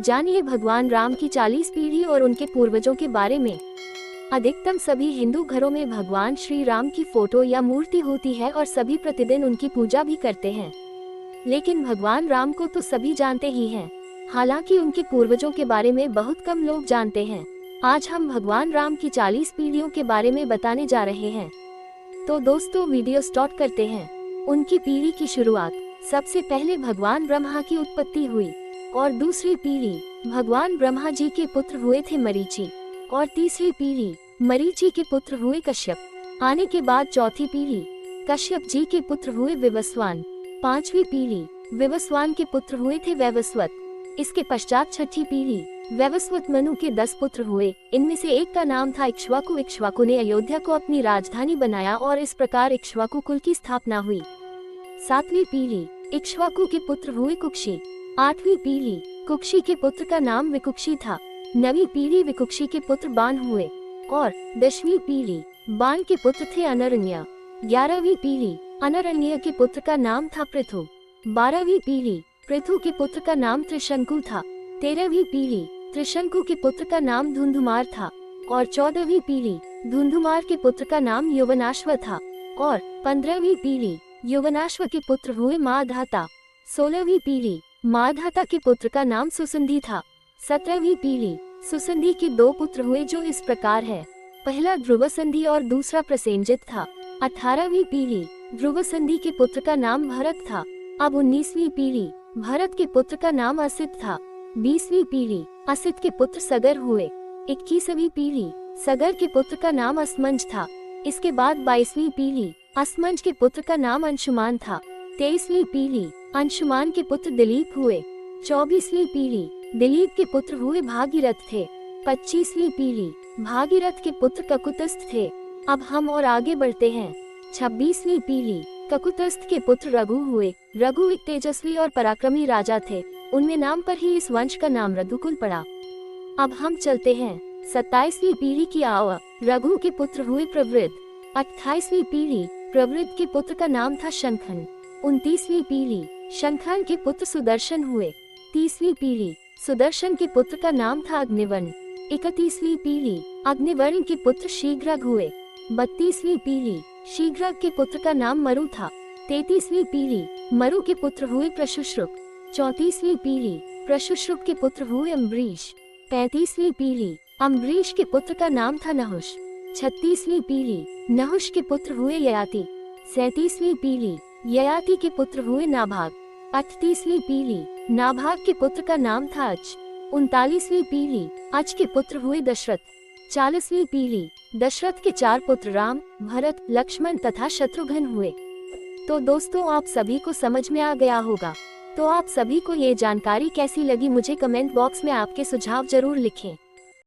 जानिए भगवान राम की 40 पीढ़ी और उनके पूर्वजों के बारे में। अधिकतम सभी हिंदू घरों में भगवान श्री राम की फोटो या मूर्ति होती है और सभी प्रतिदिन उनकी पूजा भी करते हैं। लेकिन भगवान राम को तो सभी जानते ही हैं, हालांकि उनके पूर्वजों के बारे में बहुत कम लोग जानते हैं। आज हम भगवान राम की 40 पीढ़ियों के बारे में बताने जा रहे हैं। तो दोस्तों वीडियो स्टार्ट करते हैं। उनकी पीढ़ी की शुरुआत। सबसे पहले भगवान ब्रह्मा की उत्पत्ति हुई और दूसरी पीढ़ी भगवान ब्रह्मा जी के पुत्र हुए थे मरीचि और तीसरी पीढ़ी मरीचि के पुत्र हुए कश्यप। आने के बाद चौथी पीढ़ी कश्यप जी के पुत्र हुए विवस्वान। पांचवी पीढ़ी विवस्वान के पुत्र हुए थे वैवस्वत। इसके पश्चात छठी पीढ़ी वैवस्वत मनु के 10 पुत्र हुए। इनमें से एक का नाम था इक्ष्वाकु। इक्ष्वाकु ने अयोध्या को अपनी राजधानी बनाया और इस प्रकार इक्ष्वाकु कुल की स्थापना हुई। सातवीं पीढ़ी इक्ष्वाकु के पुत्र हुए कुक्षी। आठवीं पीढ़ी कुक्षी के पुत्र का नाम विकुक्षी था। नवीं पीढ़ी विकुक्षी के पुत्र बाण हुए और 10वीं पीढ़ी बाण के पुत्र थे अनरण्य। 11वीं पीढ़ी अनरण्य के पुत्र का नाम था पृथु। 12वीं पीढ़ी पृथु के पुत्र का नाम त्रिशंकु था। 13वीं पीढ़ी त्रिशंकु के पुत्र का नाम धुंधुमार था और 14वीं पीढ़ी धुंधुमार के पुत्र का नाम यौवनाश्व था और 15वीं पीढ़ी यौवनाश्व के पुत्र हुए माधाता। 16वीं पीढ़ी माधाता के पुत्र का नाम सुसंधि था। 17वीं पीढ़ी सुसंधि के 2 पुत्र हुए जो इस प्रकार है, पहला ध्रुवसंधि और दूसरा प्रसेनजित था। 18वीं पीढ़ी ध्रुवसंधि के पुत्र का नाम भरत था। अब 19वीं पीढ़ी भरत के पुत्र का नाम असित था। 20वीं पीढ़ी असित के पुत्र सगर हुए। 21वीं पीढ़ी सगर के पुत्र का नाम असमंज था। इसके बाद 22वीं पीढ़ी असमंज के पुत्र का नाम अंशुमान था। 23वीं पीढ़ी अंशुमान के पुत्र दिलीप हुए। 24वीं पीढ़ी दिलीप के पुत्र हुए भागीरथ थे। 25वीं पीढ़ी भागीरथ के पुत्र ककुतस्थ थे। अब हम और आगे बढ़ते हैं। 26वीं पीढ़ी ककुतस्थ के पुत्र रघु हुए। रघु एक तेजस्वी और पराक्रमी राजा थे। उनमें नाम पर ही इस वंश का नाम रघुकुल पड़ा। अब हम चलते हैं 27वीं पीढ़ी की आव। रघु के पुत्र हुए प्रवृद्ध। 28वीं पीढ़ी प्रवृद्ध के पुत्र का नाम था शंखन। 29वीं पीढ़ी शंखन के पुत्र सुदर्शन हुए। 30वीं पीढ़ी सुदर्शन के पुत्र का नाम था अग्निवर्ण। 31वीं पीढ़ी अग्निवर्ण के पुत्र शीघ्रग हुए। 32वीं पीढ़ी शीघ्रग के पुत्र का नाम मरु था। 33वीं पीढ़ी मरु के पुत्र हुए प्रशुश्रुक। 34वीं पीढ़ी प्रशुश्रुक के पुत्र हुए अम्बरीश। 35वीं पीढ़ी अम्बरीश के पुत्र का नाम था नहुष। 36वीं पीढ़ी नहुष के पुत्र हुए ययाति। 37वीं पीढ़ी ययाति के पुत्र हुए नाभाग। 38वीं पीढ़ी नाभाग के पुत्र का नाम था अच। 39वीं पीढ़ी अच के पुत्र हुए दशरथ। 40वीं पीढ़ी दशरथ के 4 पुत्र राम, भरत, लक्ष्मण तथा शत्रुघ्न हुए। तो दोस्तों आप सभी को समझ में आ गया होगा। तो आप सभी को ये जानकारी कैसी लगी मुझे कमेंट बॉक्स में आपके सुझाव जरूर लिखें।